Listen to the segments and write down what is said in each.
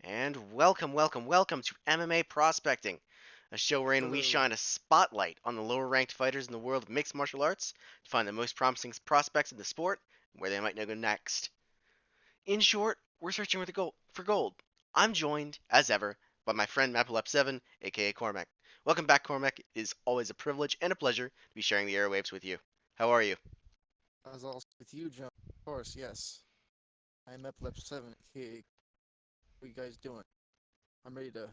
And welcome to MMA Prospecting, a show wherein we Hello. shine a spotlight on the lower ranked fighters in the world of mixed martial arts to find the most promising prospects in the sport and where they might now go next. In short, we're searching for gold. I'm joined, as ever, by my friend Meppolep7, aka Cormac. Welcome back, Cormac. It is always a privilege and a pleasure to be sharing the airwaves with you. How are you? As also with you, John. Of course, yes. I'm Meppolep7. Hey, what you guys doing? I'm ready to.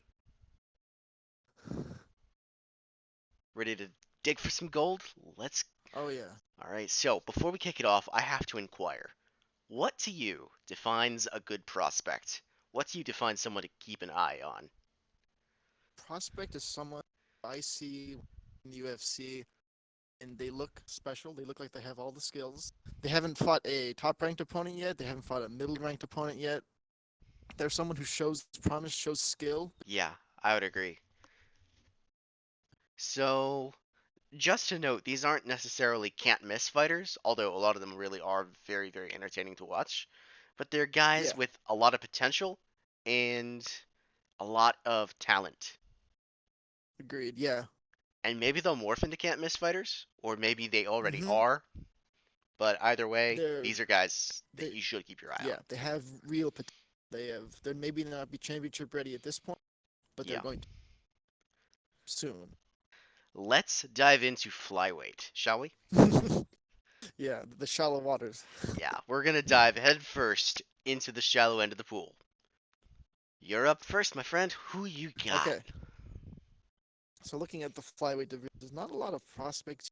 Ready to dig for some gold? Let's. Oh yeah. Alright, so before we kick it off, I have to inquire. What to you defines a good prospect? What to you defines someone to keep an eye on? Prospect is someone I see in the UFC, and they look special. They look like they have all the skills. They haven't fought a top-ranked opponent yet. They haven't fought a middle-ranked opponent yet. They're someone who shows promise, shows skill. Yeah, I would agree. So, just to note, these aren't necessarily can't miss fighters, although a lot of them really are very entertaining to watch. But they're guys Yeah, with a lot of potential and a lot of talent. agreed. Yeah. And maybe they'll morph into can't miss fighters, or maybe they already Mhm. are. But either way, They're these are guys that they you should keep your eye yeah, on. they have real potential. They're maybe not be championship ready at this point, but they're Yeah. going to soon. Let's dive into flyweight, shall we? Yeah, the shallow waters. Yeah, we're gonna dive headfirst into the shallow end of the pool. You're up first, my friend. Who you got? Okay, so looking at the flyweight division, there's not a lot of prospects.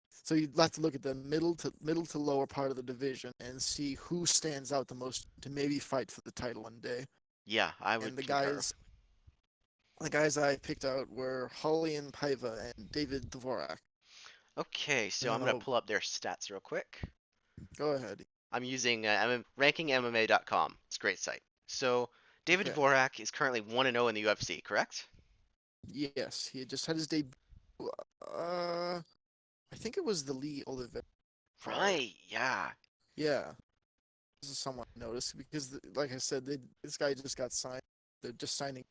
So you'd have to look at the middle to lower part of the division and see who stands out the most to maybe fight for the title one day. Yeah, I And would concur. the guys I picked out were Julian Paiva and David Dvorak. Okay, so I'm gonna Now, pull up their stats real quick. go ahead. I'm using rankingmma.com. It's a great site. So David Okay. Dvorak is currently 1-0 in the UFC, correct? Yes, he had just had his debut. Uh, I think it was the Lee Oliver card. Right. Yeah. Yeah, this is someone I noticed because, like I said, this guy just got signed. They're just signing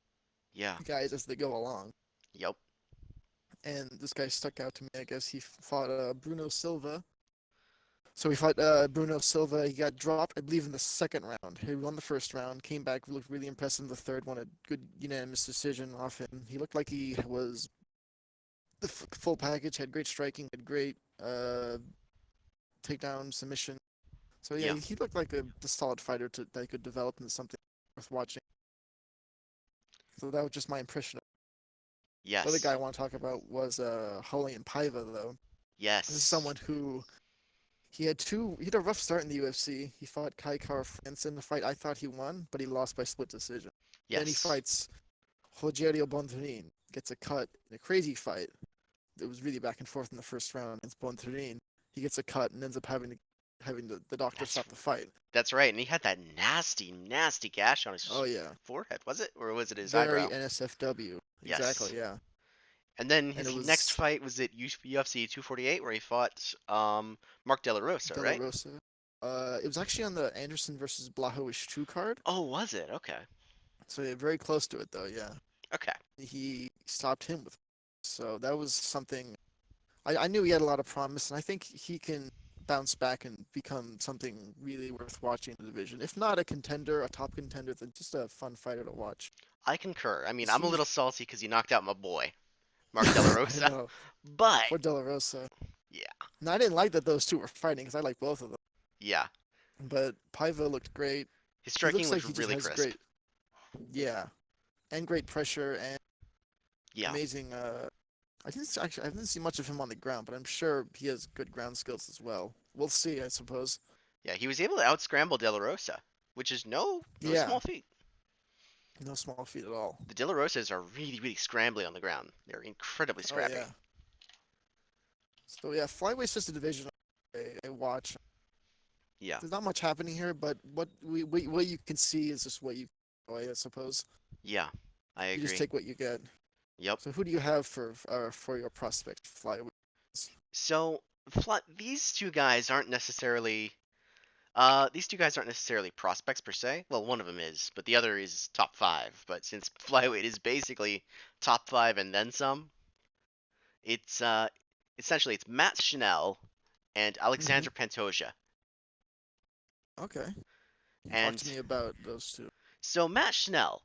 Yeah. guys as they go along, Yep. and this guy stuck out to me. I guess he fought Bruno Silva. So he fought Bruno Silva. He got dropped, I believe, in the second round. He won the first round, came back, looked really impressive in the third, won a good unanimous decision off him. He looked like he was the full package. Had great striking, had great takedown submission. So yeah, Yeah. he looked like the solid fighter that could develop into something worth watching. So that was just my impression. The other guy Yes. I want to talk about was Julian Paiva, though. This is Yes. someone who he had a rough start in the UFC. He fought Kai Kara France in the fight I thought he won, but he lost by split decision. Then he Yes. fights Rogerio Bontorin, gets a cut in a crazy fight. It was really back and forth in the first round against Bontorin. He gets a cut and ends up having the doctor That's stop the fight. that's right. And he had that nasty gash on his Oh yeah, forehead, was it? Or was it his very eyebrow? NSFW. Yes. Exactly, yeah. And then And his it next was fight was at UFC 248, where he fought Mark De La Rosa, De La right? Rosa. It was actually on the Anderson versus Blachowicz 2 card. Oh, was it? Okay. So yeah, very close to it though, yeah. Okay. He stopped him with. So that was something I knew he had a lot of promise, and I think he can bounce back and become something really worth watching in the division. If not a contender, a top contender, then just a fun fighter to watch. I concur. I mean, 'Cause I'm a he's, little salty because he knocked out my boy, Mark De La I Rosa. know, But, poor De La Rosa. yeah, And I didn't like that those two were fighting because I like both of them. yeah. But Paiva looked great. His He striking looks like looked he just really has crisp. great, yeah, and great pressure and Yeah. amazing. I didn't see much of him on the ground, but I'm sure he has good ground skills as well. We'll see, I suppose. Yeah, he was able to outscramble De La Rosa, which is no Yeah, small feat. no small feat at all. The De La Rosas are really scrambly on the ground. They're incredibly Oh scrappy. yeah. So yeah, Flyweight's just a division I watch. Yeah. There's not much happening here, but what you can see is just what you enjoy, I suppose. Yeah. I You just agree. take what you get. Yep. So who do you have for your prospect Flyweight? So, these two guys aren't necessarily These two guys aren't necessarily prospects per se. Well, one of them is, but the other is top five. But since flyweight is basically top five and then some, it's essentially it's Matt Schnell and Hmm. Alexander Pantoja. Okay. Talk to And me about those two. so Matt Schnell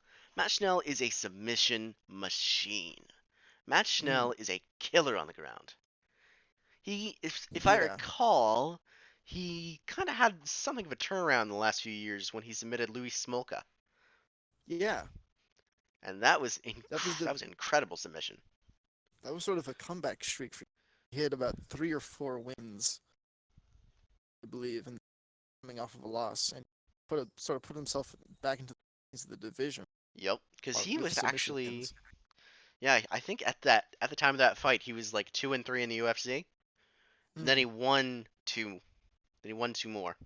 is a submission machine. Matt Mm. Schnell is a killer on the ground. If I Yeah. recall, he kind of had something of a turnaround in the last few years when he submitted Louis Smolka, Yeah. and that was That was that the was an incredible submission. that was sort of a comeback streak for he had about 3 or 4 wins, I believe, and coming off of a loss, and sort of put himself back into the division Yep, because he with was submission actually wins. yeah, I think at the time of that fight he was like 2-3 in the UFC. Then Mm. he won two. Then he won two more.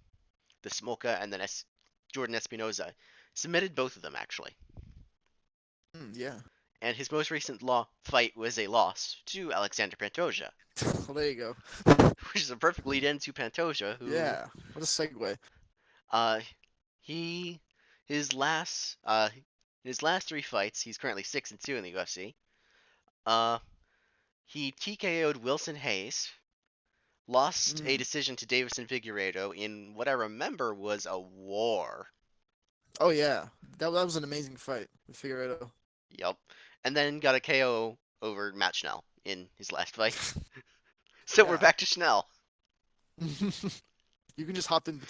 The Smolka and then Jordan Espinoza submitted both of them actually. Mm, yeah. And his most recent fight was a loss to Alexander Pantoja, Well, there you go. which is a perfect lead in to Pantoja, who Yeah. What a segue. uh he his last three fights he's currently 6-2 in the UFC. Uh, he TKO'd Wilson Hayes, lost a Mm. decision to Davison Figueiredo in what I remember was a war. Oh yeah, that was an amazing fight with Figueredo. Yup, and then got a KO over Matt Schnell in his last fight. So we're Yeah. back to Schnell. You can just hop in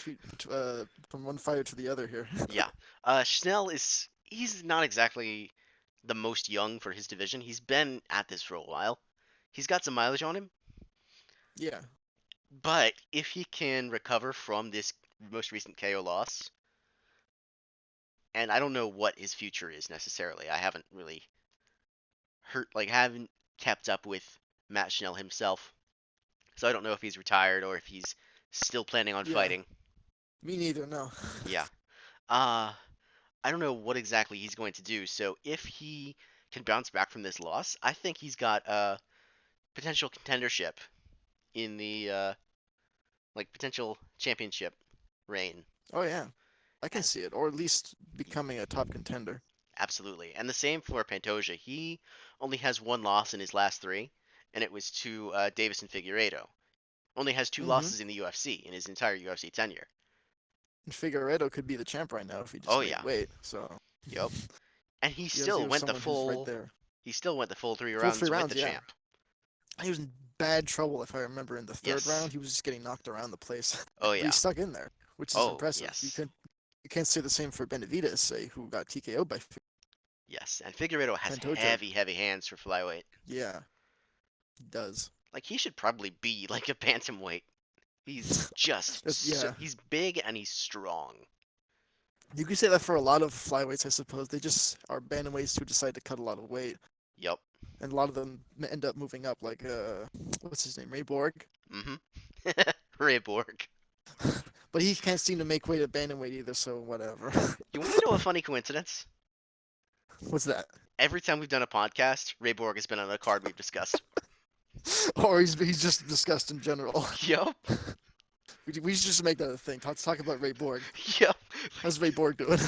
from one fighter to the other here. Yeah. Schnell he's not exactly the most young for his division. He's been at this for a while. He's got some mileage on him, Yeah. but if he can recover from this most recent KO loss, and I don't know what his future is necessarily. I haven't really haven't kept up with Matt Schnell himself, so I don't know if he's retired or if he's still planning on Yeah. fighting. Me neither. No. Yeah. Uh, I don't know what exactly he's going to do. So if he can bounce back from this loss, I think he's got a potential contendership in the potential championship reign. Oh yeah, I can And see it, or at least becoming a top contender. absolutely. And the same for Pantoja. He only has one loss in his last three, and it was to Davison Figueiredo. Only has two Mm-hmm. losses in the UFC in his entire UFC tenure. And Figueredo could be the champ right now if he Oh just made yeah. weight. So Yep. And he was someone who's right there. he still went the full three Full three rounds with the rounds, yeah. champ. He was in bad trouble if I remember. In the third Yes. round, he was just getting knocked around the place, Oh but he yeah. stuck in there, which is Oh impressive. yes. You can't say the same for Benavidez, say, who got TKO'd by Yes. And Figueredo has Pantoja. heavy hands for flyweight. Yeah, he does. Like he should probably be like a bantamweight. He's just Yeah, he's big and he's strong. you could say that for a lot of flyweights, I suppose. They just are bantamweights who decide to cut a lot of weight, Yep. and a lot of them end up moving up. Like what's his name, Ray Borg, Mhm. Ray Borg. but he can't seem to make weight at bantamweight either. So whatever. You want to know a funny coincidence? What's that? Every time we've done a podcast, Ray Borg has been on a card we've discussed. Or he's just discussed in general. Yep. We should just make that a thing. Talk about Ray Borg. Yep. How's Ray Borg doing?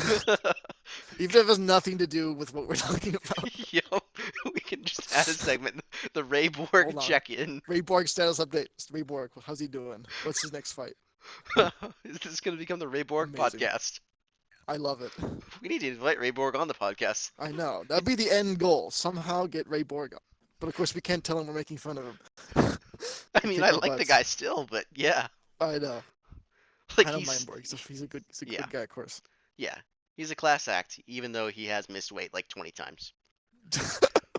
Even if it has nothing to do with what we're talking about. Yep. We can just add a segment, the Ray Hold Borg on. check-in. Ray Borg status update. Ray Borg, how's he doing? What's his next fight? Is this going to become the Ray Borg Amazing. podcast? I love it. We need to invite Ray Borg on the podcast. I know. That'd be the end goal. Somehow get Ray Borg up. But of course, we can't tell him we're making fun of him. I mean, Kick I our like the butts. guy still, but yeah. I know. Like I don't mind Borg. He's a yeah, good guy, of course. yeah. He's a class act, even though he has missed weight like 20 times.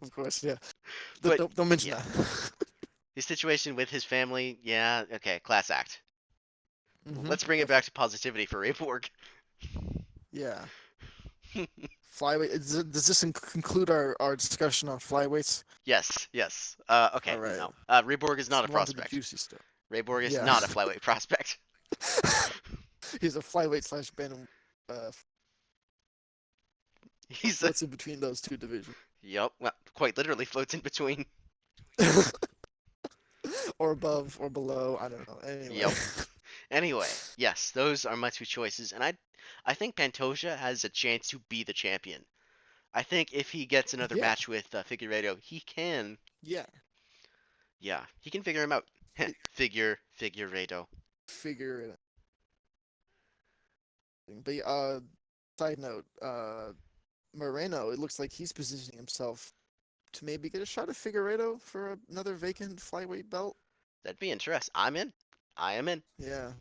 Of course, yeah. But Don't mention yeah, that. his situation with his family, yeah, okay, class act. Let's bring it Definitely. back to positivity for Ray Borg. Yeah. Flyweight. Does this conclude our discussion on flyweights? Yes, yes. Okay, All right. no. Ray Borg is Let's not a move on to the prospect. juicy stuff. Ray Borg is Yeah. not a flyweight prospect. He's a flyweight slash bantam. He's a Floats in between those two divisions, yep, well, quite literally floats in between. or above or below. I don't know. Anyway. Yep. Anyway, yes, those are my two choices, and I think Pantoja has a chance to be the champion. I think if he gets another Yeah, match with Figueiredo, he can, yeah. yeah, he can figure him out. It, Figueiredo. figure it out. But side note, Moreno, it looks like he's positioning himself to maybe get a shot at Figueredo for another vacant flyweight belt. That'd be interesting. I'm in. I am in. Yeah,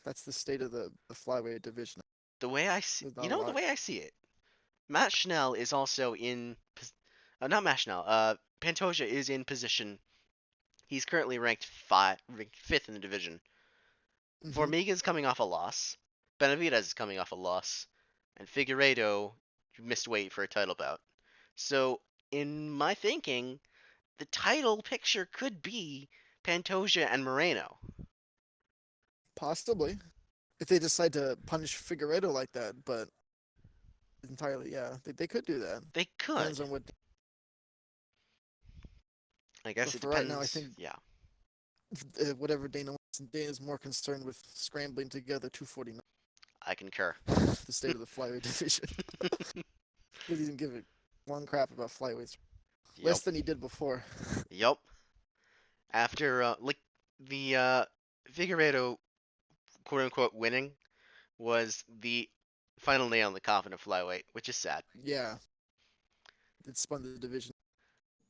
that's the state of the flyweight division. The way I see, There's not a the lot. way I see it, Matt Schnell is also in, not Matt Schnell, Pantoja is in position. He's currently ranked fifth in the division. Hmm. Formiga's coming off a loss. Benavidez is coming off a loss, and Figueiredo missed weight for a title bout. So, in my thinking, the title picture could be Pantoja and Moreno. Possibly, if they decide to punish Figueredo like that, but entirely, yeah, they could do that. They Depends could. on what. I guess But it for right now, I depends. think Yeah, whatever Dana wants, and Dana's more concerned with scrambling together 249, I concur. the state of the flyweight division. He doesn't give a one crap about flyweights. Yep. Less than he did before. Yep. After like the Figueiredo quote unquote winning was the final nail in the coffin of flyweight, which is sad. Yeah, it spun the division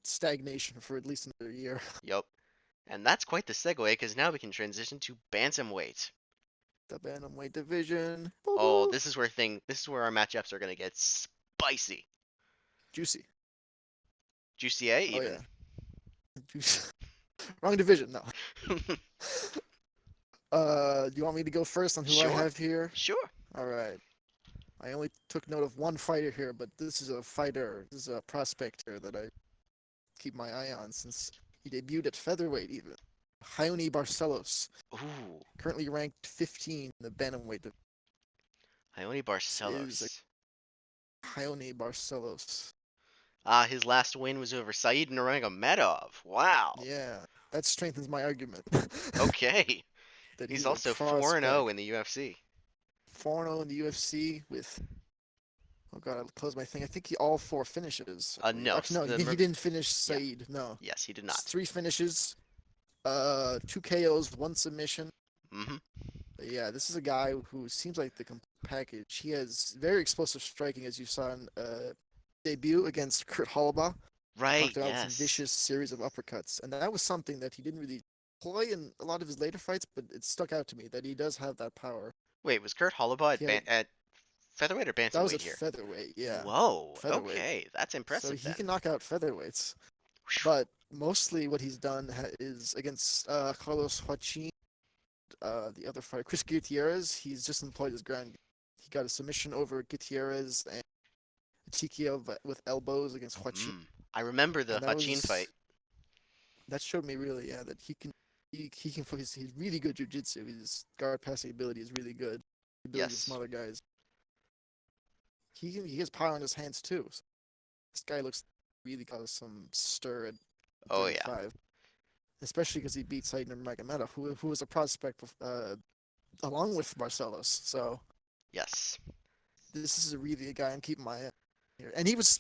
stagnation for at least another year. Yep. And that's quite the segue because now we can transition to bantamweight. The bantamweight division. Boo Oh, boo. this is where our matchups are gonna get spicy. Juicy. Juicy A Oh even. yeah. Juicy. Wrong division. No. You want me to go first on who I Sure. have here? Sure. All right. I only took note of one fighter here, but this is a fighter. This is a prospector that I keep my eye on since he debuted at featherweight even. Raoni Barcelos, Ooh. currently ranked 15 in the bantamweight division. Ione This is Barcelos. Raoni Barcelos. His last win was over Said Nurmagomedov. Wow. Yeah, that strengthens my argument Okay. that He's he's a also 4-0 prospect. in the UFC. 4-0 in the UFC with, oh god, I closed my thing. I think he all four finishes, I believe. No, Actually, no, he didn't finish yeah. Said. No, Yes, he did it's not. three finishes, two KOs, one submission. Mhm. But yeah, this is a guy who seems like the complete package. He has very explosive striking, as you saw in debut against Kurt Holobaugh. Right, Knocked him out with some yes. vicious series of uppercuts, and that was something that he didn't really play in a lot of his later fights, but it stuck out to me that he does have that power. Wait, was Kurt Hollabaugh He had at featherweight or that was bantamweight at here? featherweight, yeah, Whoa. featherweight. Okay, that's So impressive he then. can knock out featherweights, Whew. but mostly what he's done is against Carlos Joaquin, the other fighter, Chris Gutierrez. He's just employed his ground. He got a submission over Gutierrez and a TKO with elbows against Joaquin, I remember the and that Hachin was fight. that showed me really, yeah, that he can focus. He's really good jujitsu. His guard passing ability is really good. Ability of some Yes. other guys. He has power in his hands too. So this guy looks really cause some stir at Oh yeah. 35, especially because he beat Said Nurmagomedov, who was a prospect along with Barcelos. So Yes. this is a really a guy I'm keeping my eye on here. And he was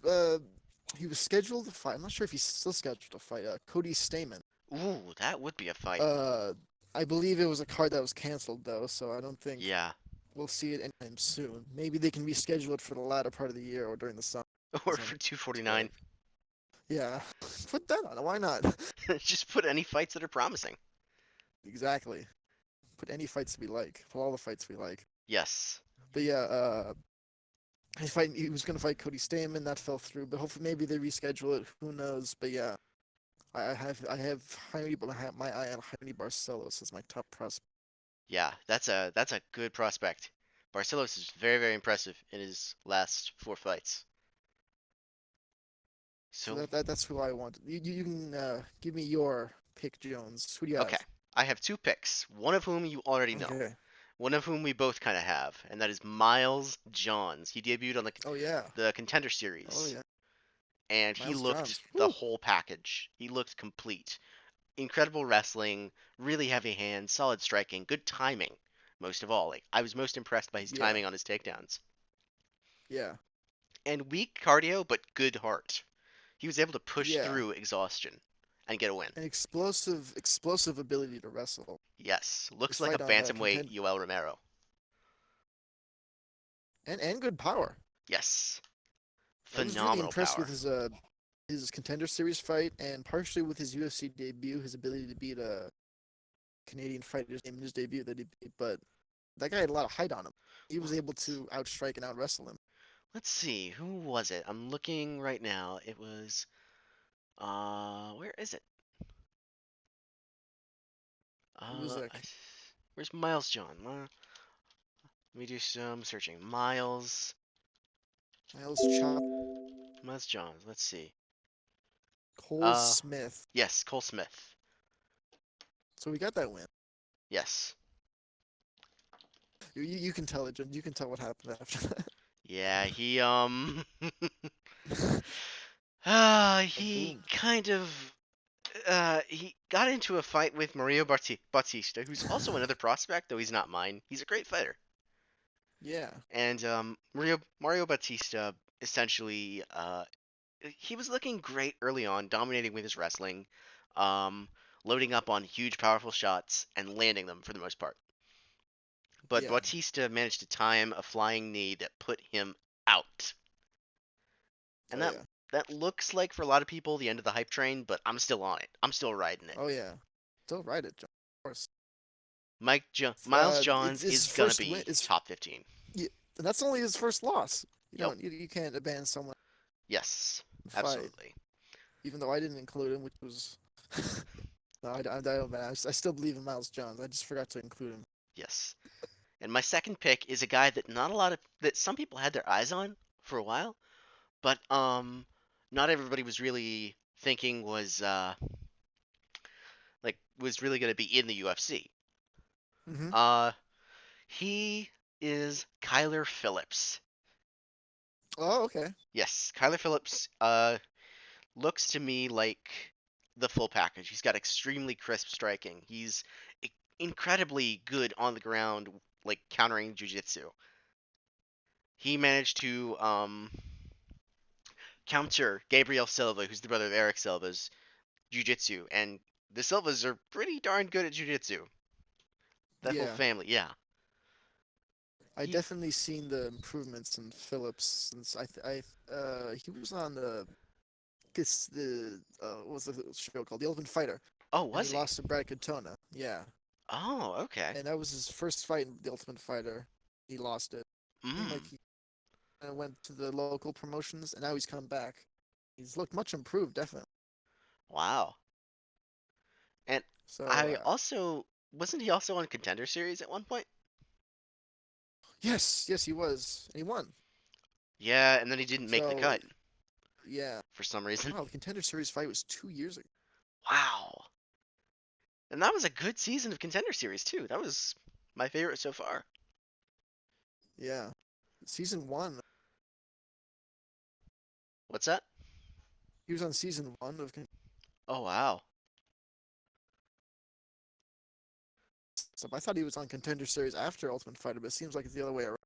scheduled to fight. I'm not sure if he's still scheduled to fight. Cody Stamen. Ooh, that would be a fight. Uh, I believe it was a card that was canceled though, so I don't think Yeah. we'll see it anytime soon. Maybe they can reschedule it for the latter part of the year or during the summer. Or I'm for uh, 249. yeah, put that on. Why not? Just put any fights that are promising. Exactly. Put any fights we like. Put all the fights we like. Yes. But yeah, he was gonna fight Cody Stamen. That fell through. But hopefully, maybe they reschedule it. Who knows? But yeah, I have my eye on Jaime Barcelos as my top prospect. Yeah, that's a good prospect. Barcelos is very, very impressive in his last four fights. So So, that's who I want. You can give me your pick, Jones. Who do you okay. have? I have two picks, one of whom you already know, Okay. one of whom we both kind of have, and that is Miles Johns. He debuted on Oh yeah. the Contender Oh Series, yeah. and he Miles looked Johns. the Woo. whole package. He looked complete. incredible wrestling, really heavy hands, solid striking, good timing. Most of all, like I was most impressed by his Yeah, timing on his takedowns. yeah, And weak cardio, but good heart. He was able to push yeah. through exhaustion and get a win. An explosive ability to wrestle. Yes, His looks like a fight on bantamweight contend Yoel Romero. and good power. Yes, I was really phenomenal impressed with power. his contender series fight and partially with his UFC debut, his ability to beat a Canadian fighter's name in his debut that he beat. But that guy had a lot of height on him. He was able Let's, to outstrike and out wrestle him. let's see, who was it? I'm looking right now. It was, where is it? He was I, like where's Miles John? Let me do some searching. Miles Chop Miles John. Let's see. Cole Uh, Smith. yes, Cole Smith. So we got that win. Yes. You can tell it. You can tell what happened after that. Yeah, Like he boom. kind of, he got into a fight with Bautista, who's also another prospect, though he's not mine. He's a great fighter. Yeah, And Mario Bautista essentially, he was looking great early on, dominating with his wrestling, um, loading up on huge, powerful shots and landing them for the most part. But yeah. Bautista managed to time a flying knee that put him out, and Oh that yeah. that looks like for a lot of people the end of the hype train. But I'm still on it. I'm still riding it. Oh yeah. Still right it, John. Of course. Miles Johns It's his is gonna first win. be It's top 15. yeah, and that's only his first loss. Yep. You can't abandon someone Yes. in the fight, Absolutely. even though I didn't include him, which was no, I don't. Man, I still believe in Miles Johns. I just forgot to include him. Yes. And my second pick is a guy that not a lot of that some people had their eyes on for a while, but not everybody was really thinking was really going to be in the UFC. Hmm. Uh he is Kyler Phillips. Oh, okay. Yes, Kyler Phillips looks to me like the full package. He's got extremely crisp striking. He's incredibly good on the ground, like countering jiu-jitsu. He managed to counter Gabriel Silva, who's the brother of Eric Silva's jiu-jitsu, and the Silvas are pretty darn good at jiu-jitsu. That whole Yeah, family, yeah. I He definitely seen the improvements in Phillips since he was on what was the show called The Ultimate Fighter, Oh, and he was he? lost to Brad Katona. Yeah, Oh, okay. and that was his first fight in The Ultimate Fighter. He lost it. Seemed like Mm. he went to the local promotions, and now he's come back. He's looked much improved, definitely. Wow. And So I also wasn't he also on Contender Series at one point? yes, he was, and he won. Yeah, and then he didn't make the So cut yeah, for some reason. wow, the Contender Series fight was 2 years ago. Wow. And that was a good season of Contender Series too. That was my favorite so far. Yeah, season one. What's that? He was on season one of. Oh wow. So I thought he was on Contender Series after Ultimate Fighter, but it seems like it's the other way around.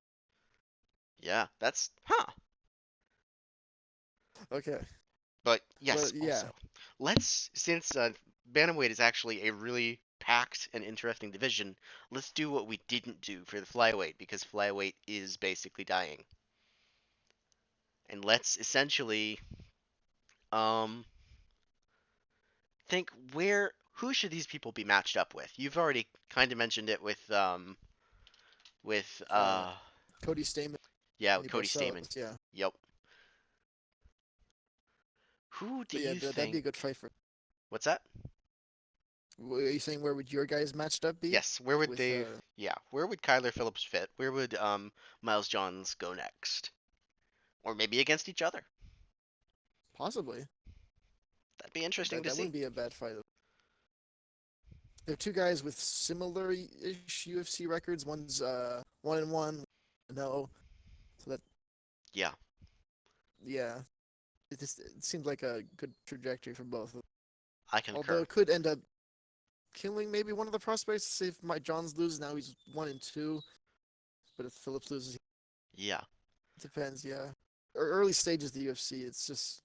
Yeah, that's huh. Okay, But yes, but yeah, also let's since bantamweight is actually a really packed and interesting division, let's do what we didn't do for the flyweight because flyweight is basically dying. And let's essentially um think who should these people be matched up with? You've already kind of mentioned it with uh, Cody Stamen, yeah, with Andy Cody Stamen. Barcelos, yeah. Yep. Who do But yeah, you that'd be think? a good fight for. What's that? Are you saying where would your guys matched up be? Yes, where would With they? Yeah, where would Kyler Phillips fit? Where would Miles Johns go next? Or maybe against each other. possibly That'd be interesting that to that see. wouldn't be a bad fight. They're two guys with similar-ish UFC records. One's 1-1, no. So that Yeah, yeah, it seems like a good trajectory for both of them. I Although concur. it could end up killing maybe one of the prospects. Say if Mike Johns loses, now he's 1-2. But if Phillips loses, Yeah, it depends. Yeah, early stages of the UFC, it's just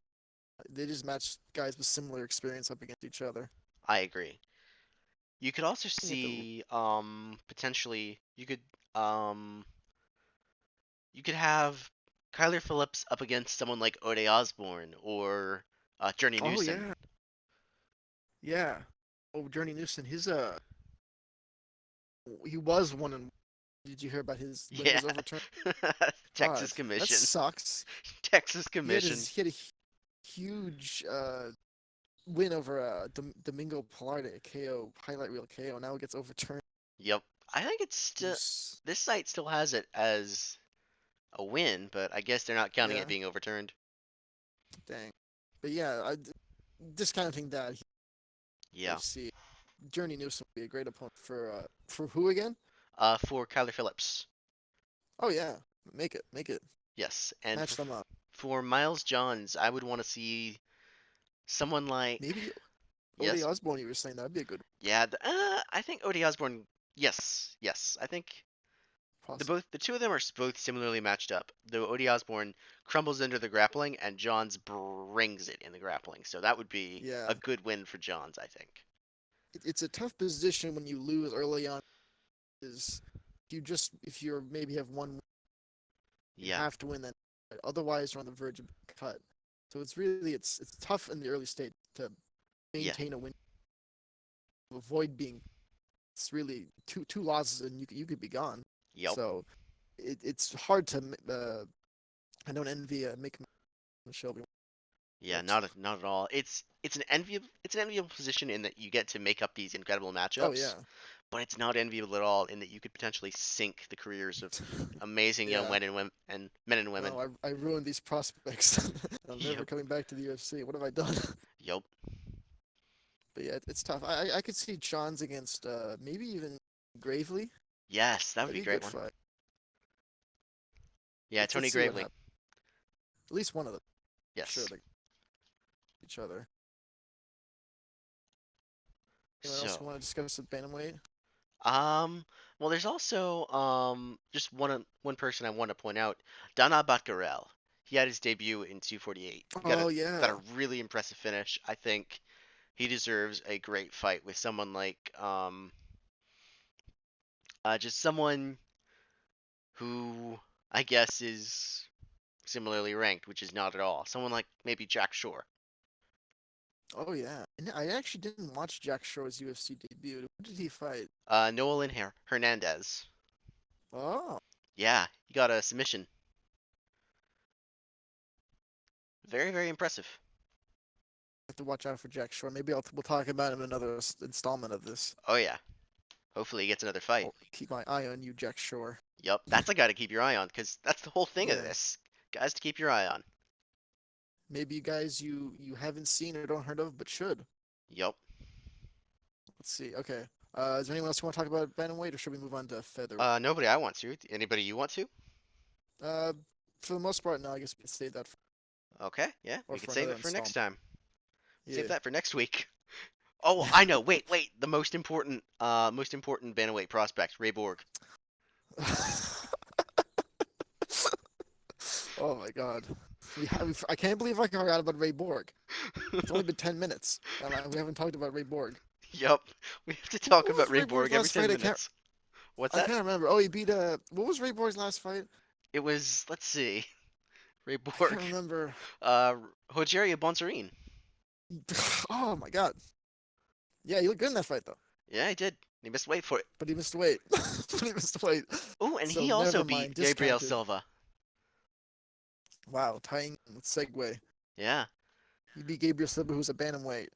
they just match guys with similar experience up against each other. I agree. You could also You get the see potentially um you could have Kyler Phillips up against someone like Ode Osborne or Journey oh Newson. yeah, yeah. Oh, Journey Newson, he was 1-1. Did you hear about his win Yeah. was overturned? Texas God, that Commission. sucks. Texas Commission. He had a huge win over Domingo Pilarde, KO highlight reel KO. Now it gets overturned. Yep. I think it's still Who's this site still has it as a win, but I guess they're not counting it yeah, being overturned. dang. But yeah, discounting that Yeah. UFC, Journey Newsom would be a great opponent for who again? For Kyler Phillips. Oh yeah, make it, Yes, and match them up. for Miles Johns, I would want to see someone like Maybe Odie yes, Osborne. You were saying that'd be a good yeah. I think Ode Osborne. Yes, yes. I think possible. the two of them are both similarly matched up. Though Ode Osborne crumbles under the grappling and Johns brings it in the grappling, so that would be Yeah, a good win for Johns, I think. it's a tough position when you lose early on. Is if you're maybe have one, you Yeah, have to win that. Otherwise, you're on the verge of cut. So it's really it's tough in the early stage to yeah, maintain a win, avoid being. It's really two losses and you could be gone. yep, So it's hard to. I don't envy Mick Shelby yeah. Phillips. Not at all. It's an enviable position in that you get to make up these incredible Oh matchups, yeah, but it's not enviable at all in that you could potentially sink the careers of amazing young yeah. men and women. No, I ruined these prospects. I'm never Yep, coming back to the UFC. What have I done? yep. But yeah, it's tough. I could see Johns against maybe even Gravely. Yes, that would That'd be be a a great good one. fight. Yeah, Let's Tony see what Gravely. happens. At least one of them. Sure, Yes. they each other. Anyone else So, you want to discuss with bantamweight? um, well, there's also just one person I want to point out, Dana Batgarel. He had his debut in 248. Oh Got a yeah. really impressive finish. I think he deserves a great fight with someone like just someone who I guess is similarly ranked, which is not at all. Someone like maybe Jack Shore. Oh yeah. And I actually didn't watch Jack Shore's UFC debut. Who did he fight? Nolan Hernandez. Oh, Yeah, he got a submission. Very, very impressive. I have to watch out for Jack Shore. Maybe we'll talk about him in another installment of this. Oh yeah. Hopefully he gets another fight. I'll keep my eye on you, Jack Shore. Yup, that's a guy to keep your eye on because that's the whole thing of Yeah. this. Guys to keep your eye on. Maybe guys you haven't seen or don't heard of, but should. Yup. Let's see. Okay. Is there anyone else you want to talk about bantamweight, or should we move on to featherweight? Nobody I want to. Anybody you want to? Uh, for the most part, no. I guess we can save that Okay, yeah, we could for save another it for next installment. time. Save Yeah. that for next week. Oh, I know. Wait, wait. The most important bantamweight prospect, Ray Borg. Oh my God. I can't believe I forgot about Ray Borg. It's only been 10 minutes, and we haven't talked about Ray Borg. Yup. We have to What talk about was Ray Ray Borg's Borg every last 10 fight? minutes. What's I that? can't remember. Oh, he beat What was Ray Borg's last fight? It was, let's see, Ray I can't Borg. remember. Uh, Rogerio Bonserine. Oh my God. Yeah, he looked good in that fight though, Yeah, he did. He missed weight for it. but he missed weight. But he missed weight. Oh, and So he also never beat mind. Gabriel Discounted. Silva. Wow, tying segue. Yeah. He beat Gabriel Silva, who's a bantamweight.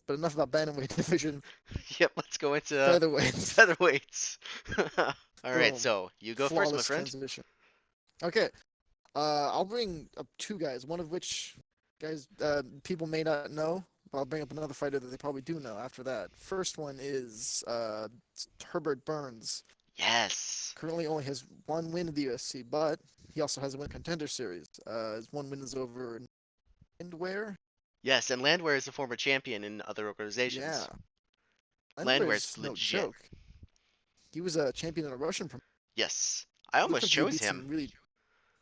But enough about bantamweight division. Yep, let's go into Featherweights. featherweights. All right, Boom. so you go first, my Flawless friend. transition. Okay. I'll bring up two guys, one of which guys people may not know, but I'll bring up another fighter that they probably do know after that. First one is Herbert Burns. Yes. Currently only has one win in the UFC, but he also has a win contender series. His one win is over Landwehr. Yes, and Landwehr is a former champion in other Yeah. organizations. Landwehr's Landwehr's no legit. joke. He was a champion in a Russian promotion. Yes. I He looked almost like he chose beat him. some really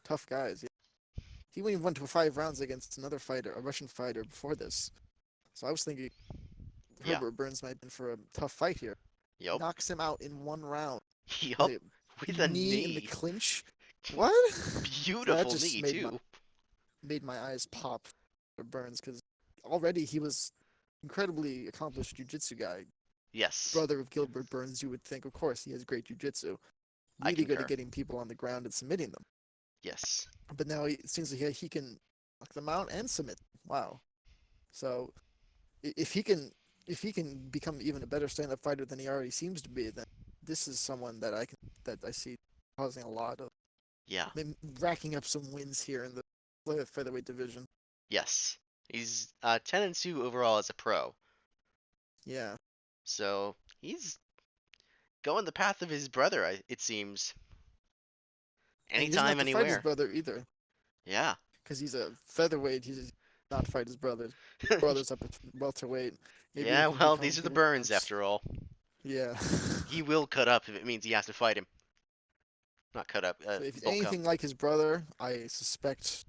tough guys. Yeah. He even went to 5 rounds against another fighter, a Russian fighter, before this. So I was thinking Yeah. Herbert Burns might have been for a tough fight here. Yup. Knocks him out in 1 round with Yup. a With a knee in the knee. clinch. What? That Beautiful just knee, too. made my eyes pop for Burns because already he was incredibly accomplished jiu-jitsu guy. Yes. Brother of Gilbert Burns, you would think, of course, he has great jiu-jitsu. I Really good at concur. getting people on the ground and submitting them. Yes. But now it seems like he can knock them out and submit. Wow. So if he can become even a better stand-up fighter than he already seems to be, then this is someone that I see causing a lot of Yeah. racking up some wins here in the featherweight division. Yes. He's 10 and 2 overall as a pro. Yeah, So he's going the path of his brother, it seems. and he doesn't have Anytime, to fight his anywhere. brother either, Yeah. because he's a featherweight. He's not fight his brother. Brother's up at welterweight. Maybe he Yeah, can well, become these are the good Burns once. after all. Yeah. He will cut up if it means he has to fight him. Not cut up, So if he's bulk up. anything like his brother, I suspect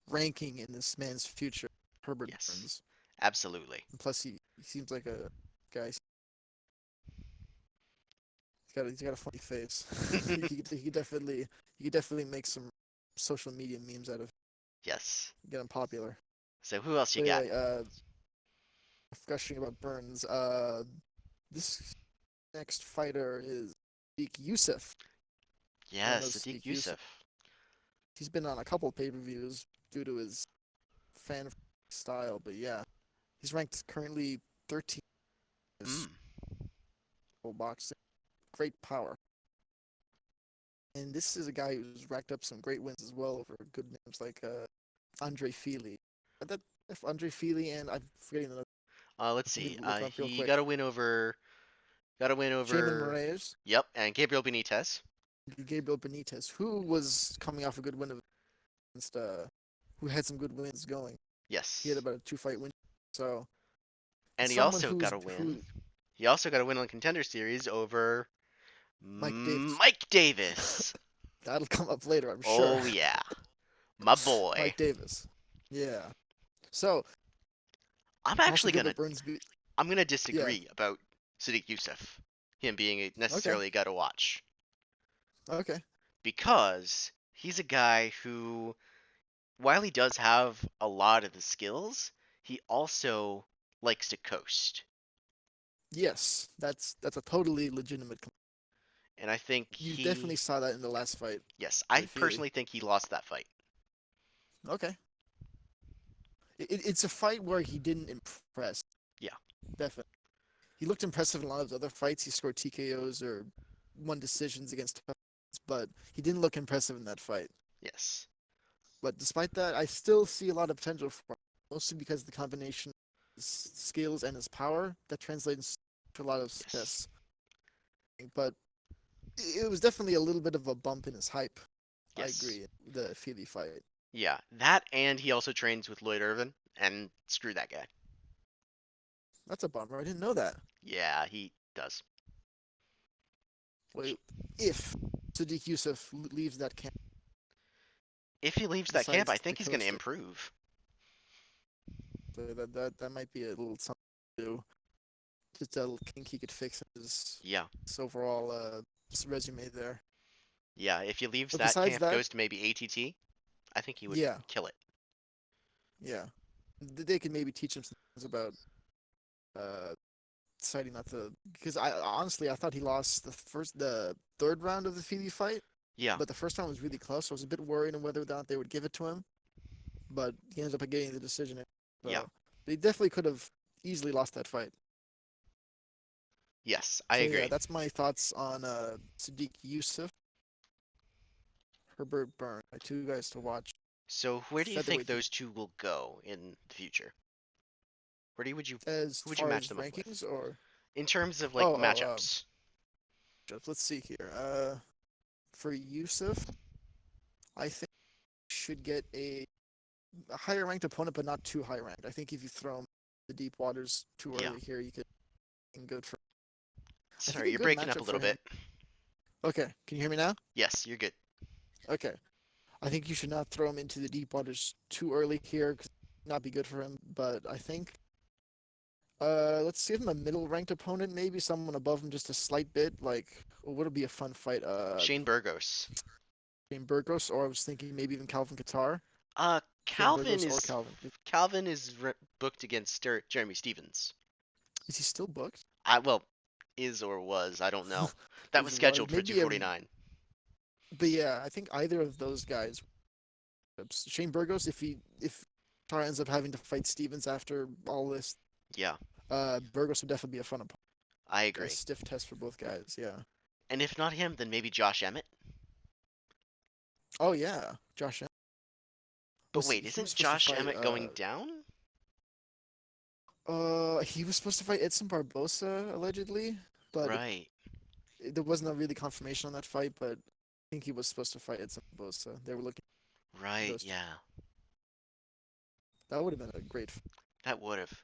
ranking in this man's future, Herbert Yes. Burns. Absolutely. And plus, he seems like a guy. He's got a funny face. He could definitely make some social media memes out of Yes. get him popular. So who else you But got? anyway, gushing about Burns. This next fighter is Sadiq Youssef. Everyone Yes, knows Sadiq Sadiq Youssef. Youssef. He's been on a couple pay-per-views due to his fan style, but yeah, he's ranked currently 13th in Mm. his boxing. Great power. And this is a guy who's racked up some great wins as well over good names like Andre Feely. That if Andre Feely and I'm forgetting another. Let's Let me see. look him up real He got a quick. win over. Got a win Jalen over. Moraes, Yep, and Gabriel Benitez. Gabriel Benitez, who was coming off a good win against who had some good wins going. He had Yes, about a 2 fight win. So and it's he someone also got a who win. He also got a win on Contender Series over Mike Davis. Mike Davis. That'll come up later, I'm sure. Oh yeah, my boy. Mike Davis. Yeah. So I'm also actually gonna Gilbert Burns beat. I'm gonna Yeah. disagree about Sadiq Youssef, him being Okay. necessarily a guy to watch Okay. because he's a guy who, while he does have a lot of the skills, he also likes to coast, Yes, that's a totally legitimate. and I think You definitely he, saw that in the last fight, yes, I Andre Feely. personally think he lost that fight. Okay. It's a fight where he didn't impress. Yeah. Definitely. He looked impressive in a lot of his other fights. He scored TKOs or won decisions against tough fights, but he didn't look impressive in that fight. Yes. But despite that, I still see a lot of potential for him, mostly because of the combination of his skills and his power that translates to a lot of Yes. success. But it was definitely a little bit of a bump in his hype. I Yes. agree. The Feely fight. Yeah. That and he also trains with Lloyd Irvin, and screw that guy. That's a bummer. I didn't know that. Yeah, he does. Wait, if Sadiq Youssef leaves that camp, If he leaves that camp, decides I to think he's going to coast it, improve. so that might be a little something to do. Just a little kink he could fix in Yeah. his overall resume there. Yeah, if he leaves But that besides camp, that, goes to maybe ATT, I think he would yeah, kill it. yeah, they could maybe teach him some things about uh deciding not to. Because I honestly I thought he lost the third round of the Feely fight, Yeah. but the first round was really close. So I was a bit worried on whether or not they would give it to him. But he ended up getting the decision. Yeah. So they definitely could have easily lost that fight. Yes, I So yeah, agree. that's my thoughts on Sadiq Youssef, Herbert Burns, my two guys to watch. So where do you think Featherweight those two will go in the future? Where do you would you as who would you far match as them up with rankings or in terms of like oh oh matchups? let's see here. For Youssef, I think he should get a higher ranked opponent, but not too high ranked. I think if you throw him the deep waters too Yeah. early here, you could good for. I think Sorry, a you're good breaking up a matchup little for him. bit. Okay, can you hear me now? Yes, you're good. Okay. I think you should not throw him into the deep waters too early here because not be good for him. But I think let's give him a middle ranked opponent, maybe someone above him just a slight bit. Like, would it be a fun fight? Shane Burgos. Shane Burgos, or I was thinking maybe even Calvin Qatar. Shane Calvin Burgos or is Calvin. Calvin is booked against Jeremy Stevens. Is he still booked? I well, is or was, I don't know. That was Is or was scheduled for maybe a 249. but yeah, I think either of those guys. Shane Burgos, if Qatar ends up having to fight Stevens after all this, Yeah, Burgos would definitely be a fun opponent. I A agree. stiff test for both guys. Yeah. And if not him, then maybe Josh Emmett. Oh yeah, Josh But was wait, he was isn't supposed to Josh fight Emmett going down? he was supposed to fight Edson Barbosa allegedly, but Right, there wasn't a really confirmation on that fight. But I think he was supposed to fight Edson Barbosa. They were looking at right, those two. yeah. That would have been a great That would have.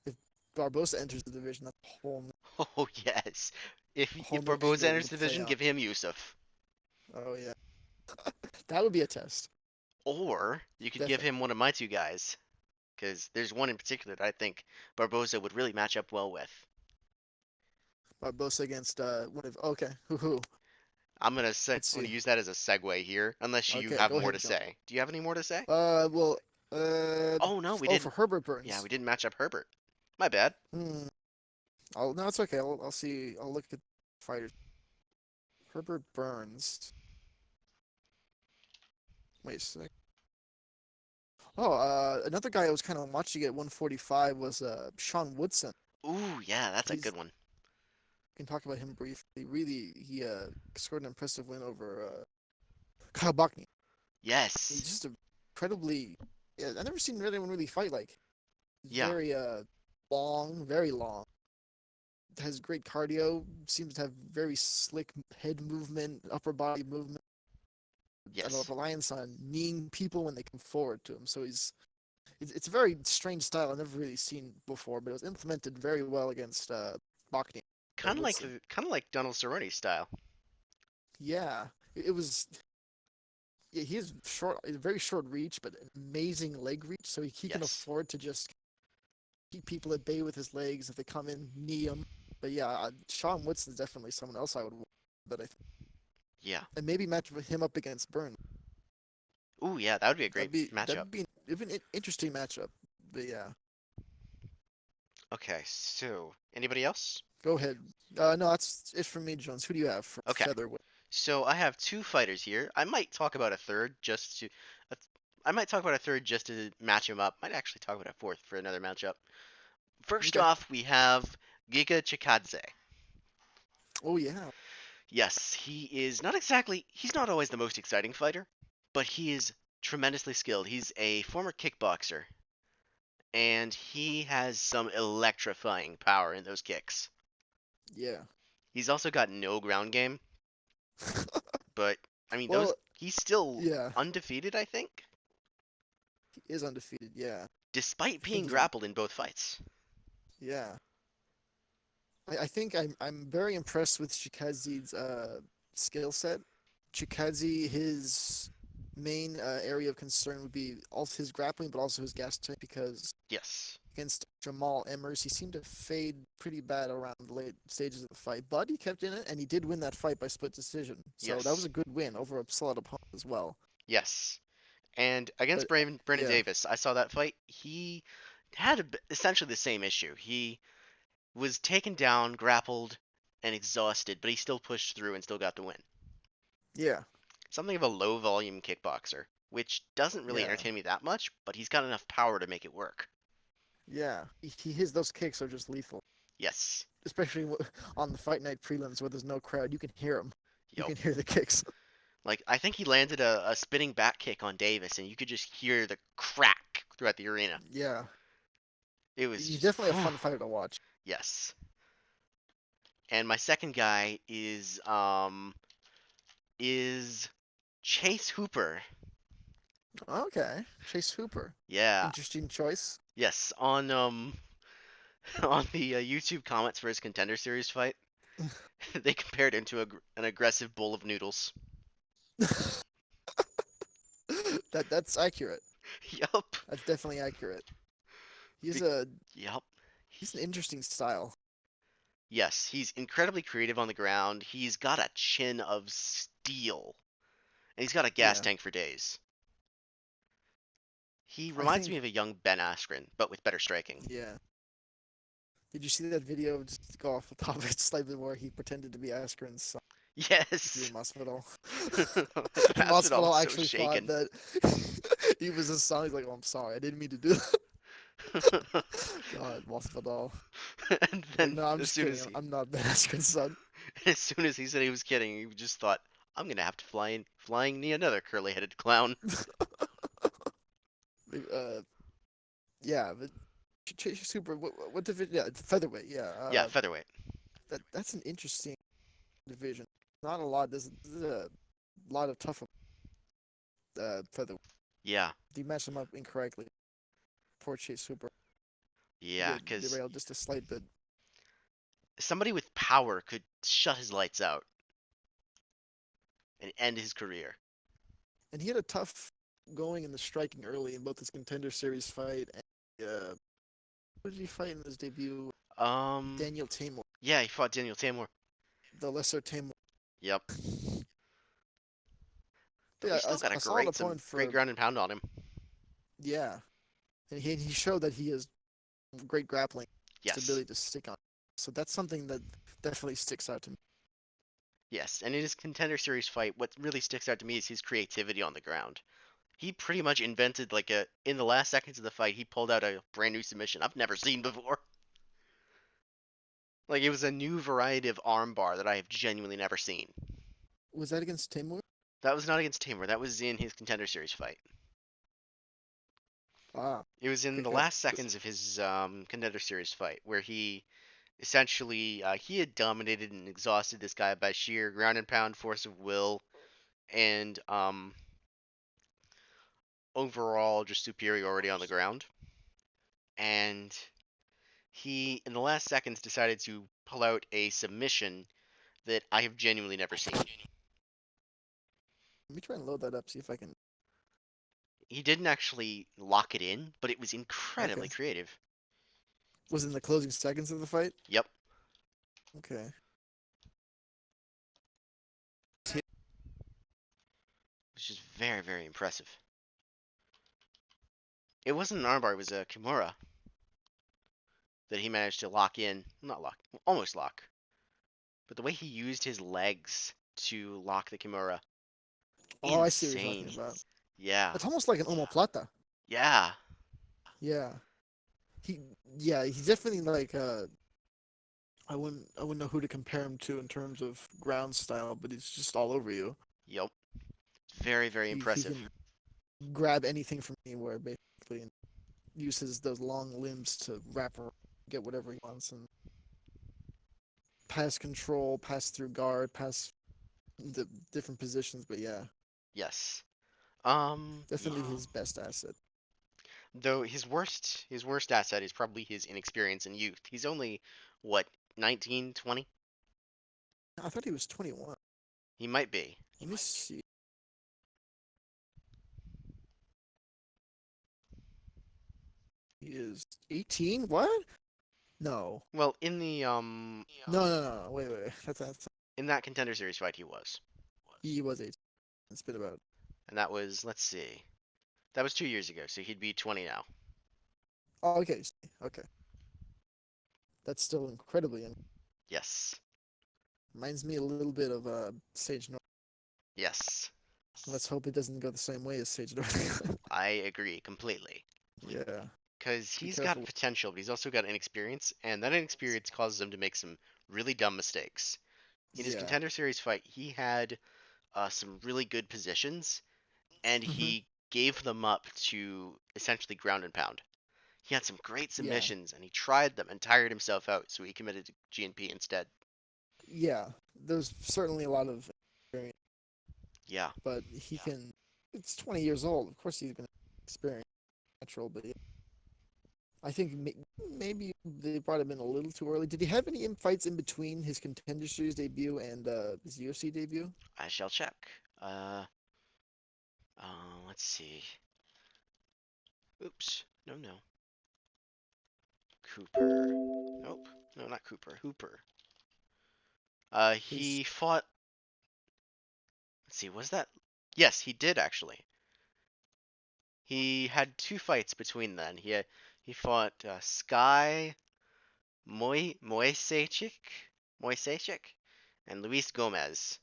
if Barbosa enters the division. That's Oh yes. If a whole new Barboza angle enters to the play division, on. give him Yusuf. Oh yeah, that would be a test. Or you could give Definitely him one of my two guys, because there's one in particular that I think Barboza would really match up well with. Barbosa against one of okay, who? I'm Let's gonna see. use that as a segue here, unless you Okay, have go more ahead, to John. say. Do you have any more to say? Well, uh, Oh no, we oh for didn't. Herbert Yeah, we Burns. didn't match up Herbert. My bad. Hmm. I'll no, it's okay. I'll see. I'll look at fighters. Herbert Burns. Wait a sec. Oh, another guy I was kind of watching at 145 was Sean Woodson. Ooh, yeah, that's a He's good one. can talk about him briefly. Really, he scored an impressive win over Kyle Buckney. He's Yes. just a incredibly. Yeah, I've never seen anyone really fight like. Yeah. Very long, very long. Has great cardio. Seems to have very slick head movement, upper body movement. A Yes. reliance on kneeing people when they come forward to him. So it's a very strange style I've never really seen before, but it was implemented very well against Bachny Woodson. Kind of like Donald Cerrone's style. Yeah, it was. Yeah, he has short, very short reach, but amazing leg reach. So he can Yes. afford to just keep people at bay with his legs if they come in, knee him. But yeah, Sean Woodson's definitely someone else I would want. But I Yeah. and maybe match him up against Burns. Ooh, yeah, that would be a great matchup. It'd be an interesting matchup. But yeah, Okay, so anybody else? go ahead. No, that's it for me, Jones. Who do you have for Okay, featherweight? so I have two fighters here. I might talk about a third just to, uh, I might talk about a third just to match him up. Might actually talk about a fourth for another matchup. First Okay. off, we have Giga Chikadze. Oh yeah, Yes, he is not exactly, he's not always the most exciting fighter, but he is tremendously skilled. He's a former kickboxer, and he has some electrifying power in those kicks. yeah. He's also got no ground game, but I mean those Well, he's still yeah. undefeated, I think, He is undefeated. Yeah, despite I think being he's grappled in both fights. yeah. I think I'm very impressed with Shikadzi's skill set. Chikadze, his main area of concern would be also his grappling, but also his gas tank because Yes. against Jamal Emmers, he seemed to fade pretty bad around the late stages of the fight. But he kept in it, and he did win that fight by split decision. So that was Yes. a good win over a solid opponent as well. Yes. And against But Brandon yeah, Davis, I saw that fight. He had essentially the same issue. He was taken down, grappled, and exhausted, but he still pushed through and still got the win. yeah, Something of a low volume kickboxer, which doesn't really yeah, entertain me that much, but he's got enough power to make it work. yeah. His those kicks are just lethal, Yes. especially on the fight night prelims where there's no crowd. You can hear them. You Yup. can hear the kicks. Like, I think he landed a spinning back kick on Davis, and you could just hear the crack throughout the arena. Yeah, It was he's just, definitely a fun fighter to watch. yes. And my second guy is Chase Hooper. Okay, Chase Hooper, Yeah. interesting choice. Yes, on on the YouTube comments for his Contender Series fight. They compared him to an aggressive bowl of noodles. That's accurate. Yup. That's definitely accurate. He's Be- a yup. he's an interesting style. Yes, he's incredibly creative on the ground. He's got a chin of steel, and he's got a gas Yeah, tank for days. He I reminds me think of a young Ben Askren, but with better striking. yeah. Did you see that video? Just to go off the topic slightly more. He pretended to be Askren's son through Yes. Masvidal, and Masvidal was Masvidal so actually thought shaken. that he was his son. He's like, "Oh, I'm sorry, I didn't mean to do that." God, Masvidal. And He's like, then "No, I'm just kidding. I'm not Ben Askren's son." as soon as he said he was kidding, he just thought, "I'm gonna have to flying knee another curly-headed clown." uh, yeah, but super. What division? Yeah, featherweight. Yeah, Yeah, featherweight. that's an interesting division. Not a lot. There's a lot of tough featherweight. Yeah, They matched them up incorrectly. Poor Chase Super. He yeah, get because derailed just a slight bit. somebody with power could shut his lights out and end his career. And he had a tough going in the striking early in both his contender series fight and who did he fight in his debut? Um, Daniel Tamor, yeah, he fought Daniel Tamor. the lesser Tamor. Yep, But though he yeah, still got a solid some opponent great for ground and pound on him. yeah, and he showed that he has great grappling Yes, stability to stick on. So that's something that definitely sticks out to me. yes, and in his contender series fight, what really sticks out to me is his creativity on the ground. He pretty much invented like a in the last seconds of the fight, he pulled out a brand new submission I've never seen before. Like it was a new variety of armbar that I have genuinely never seen. Was that against Tamor? That was not against Tamer. That was in his contender series fight. Ah, It was in okay, the good. last seconds of his contender series fight where he essentially he had dominated and exhausted this guy by sheer ground and pound force of will and overall just superiority on the ground. And he in the last seconds decided to pull out a submission that I have genuinely never seen. Let me try and load that up. See if I can. He didn't actually lock it in, but it was incredibly Okay. creative. Was it in the closing seconds of the fight? Yep, Okay. which is very, very impressive. It wasn't an armbar, it was a Kimura that he managed to lock in. Not lock, almost lock. But the way he used his legs to lock the Kimura, Oh, I see what you're talking insane. about. Yeah, It's almost like an omoplata. yeah, Yeah. He yeah, he's definitely like I wouldn't know who to compare him to in terms of ground style, but he's just all over you. yep. Very, very He impressive. can grab anything from anywhere basically and uses those long limbs to wrap around, get whatever he wants and pass control, pass through guard, pass the different positions, but yeah, Yes. definitely his best asset. Though his worst asset is probably his inexperience and youth. He's only what 19, 20? I thought he was 21. He might be. Let me see. He is 18? What? No. Well, in the No. Wait. That's in that contender series fight he was. he was 18. It's been about. And that was, let's see. That was 2 years ago, so he'd be 20 now. Oh, okay. Okay. That's still incredibly young. Yes. Reminds me a little bit of Sage North. Yes. Let's hope it doesn't go the same way as Sage North. I agree completely. Yeah. Because Be he's got careful. potential, but he's also got inexperience, and that inexperience causes him to make some really dumb mistakes. In his Yeah. contender series fight, he had some really good positions, and Hmm. he gave them up to essentially ground and pound. He had some great Yeah. submissions, and he tried them and tired himself out, so he committed to GNP instead. Yeah. There's certainly a lot of experience, Yeah, but he can. It's 20 years old. Of course, he's gonna experience natural, but yeah, I think maybe they brought him in a little too early. Did he have any fights in between his Contender Series debut and his UFC debut? I shall check. Uh, let's see. Oops. No, no. Cooper. Nope. No, not Cooper. Hooper. His He fought. Let's see. Was that? Yes, he did actually. He had two fights between then. He fought Sky Moiseichik and Luis Gomez.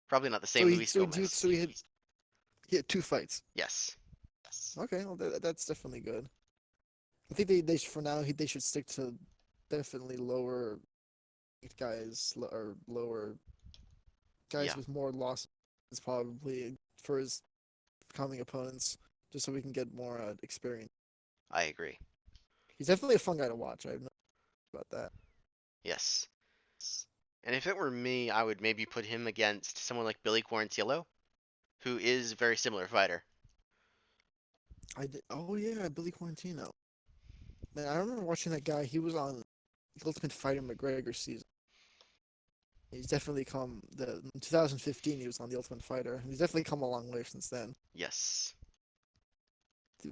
Probably not the so same he Luis so he Gomez. so he had two fights. Yes. Okay, well that's definitely good. I think they for now they should stick to definitely lower guys or lower guys Yeah, with more losses probably for his coming opponents, just so we can get more experience. I agree. He's definitely a fun guy to watch. I have no doubt about that. Yes. And if it were me, I would maybe put him against someone like Billy Quarantillo, who is a very similar fighter. I did. Oh yeah, Billy Quarantino. Man, I remember watching that guy. He was on the Ultimate Fighter McGregor season. He's definitely come. In 2015, he was on the Ultimate Fighter. He's definitely come a long way since then. Yes.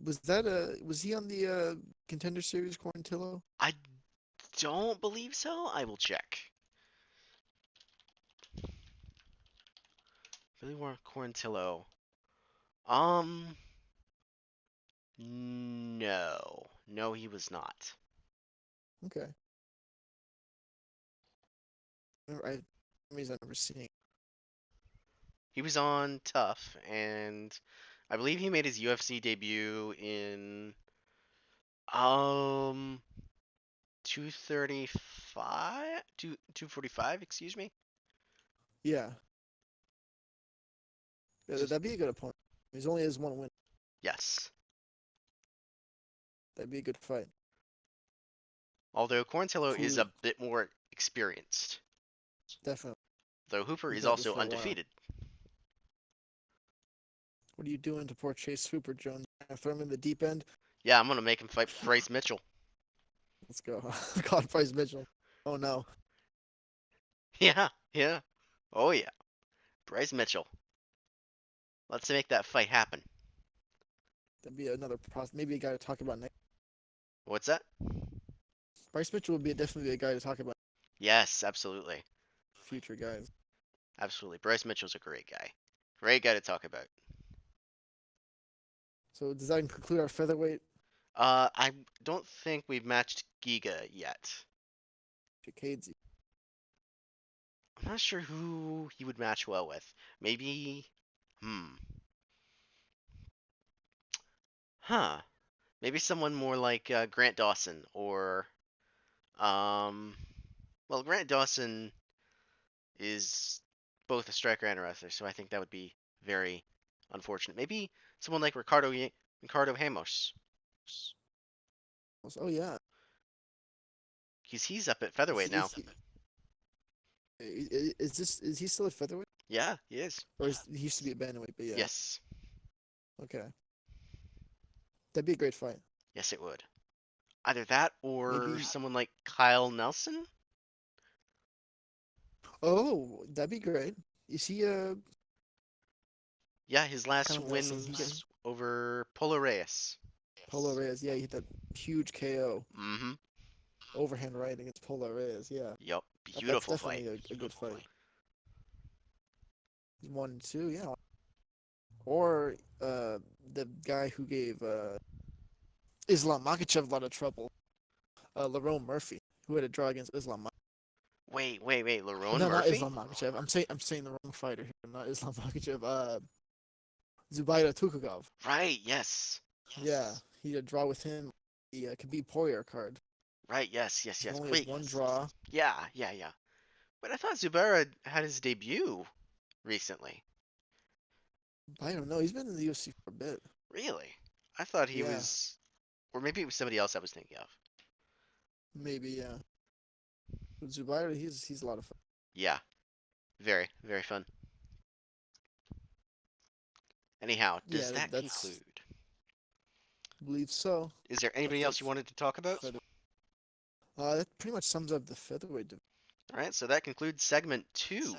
Was he on the Contender Series Quarantillo? I don't believe so. I will check. Billy Quarantillo. Um, no. No, he was not. Okay. I for some reason I never seen. He was on Tough, and I believe he made his UFC debut in um 235, 245, excuse me. Yeah, Just that'd be a good opponent. He's only has one win. yes. That'd be a good fight. Although Quarantillo is Who a bit more experienced, definitely though Hooper he's is been at this also for a while. undefeated. What are you doing to poor Chase Hooper, Jones? Throw him in the deep end. Yeah, I'm gonna make him fight Bryce Mitchell. Let's go. God, Bryce Mitchell. Oh no, Yeah, yeah. Oh yeah, Bryce Mitchell. Let's make that fight happen. that'd be another maybe a guy to talk about next. What's that? Bryce Mitchell would be definitely a guy to talk about Yes, absolutely. future guys. Absolutely. Bryce Mitchell's a great guy. Great guy to talk about. So does that conclude our featherweight? I don't think we've matched Giga yet. Jacadesy. I'm not sure who he would match well with. Maybe, hmm, huh? Maybe someone more like Grant Dawson or, um, well, Grant Dawson is both a striker and a wrestler, so I think that would be very unfortunate. Maybe someone like Ricardo Hamos. Oh yeah. He's up at Is featherweight he, now. is he, is he still at featherweight Yeah, he is. or he used to be at bantamweight? But yeah. Yes, Okay. That'd be a great fight. yes, it would. Either that or Maybe. someone like Kyle Nelson. Oh, that'd be great. Is he Yeah, his last Kyle win Nelson? He got was over Polo Reyes. Polo Reyes. Yeah, he hit that huge KO Mm-hmm. overhand right against Polo Reyes. Yeah, Yup. that's Beautiful fight. definitely a good fight. 1-2, yeah. Or the guy who gave Islam Makhachev a lot of trouble, Lerone Murphy, who had a draw against Islam. Wait. Lerone No, not Murphy? Islam Makhachev. I'm saying the wrong fighter here. Not Islam Makhachev. Zubaida Tukhugov. Right, yes. Yeah, he had a draw with him. The Khabib Poirier card. Right, yes, He only has Wait. one draw. Yeah. But I thought Zubaira had his debut recently. I don't know. He's been in the UFC for a bit. Really? I thought he Yeah, was, or maybe it was somebody else I was thinking of. maybe. Yeah. But Zubaida, he's a lot of fun. Yeah, very fun. Anyhow, does Yeah, that that's conclude? I believe so. Is there The anybody else you wanted to talk about? feather. That pretty much sums up the featherweight division. All right, so that concludes segment 2.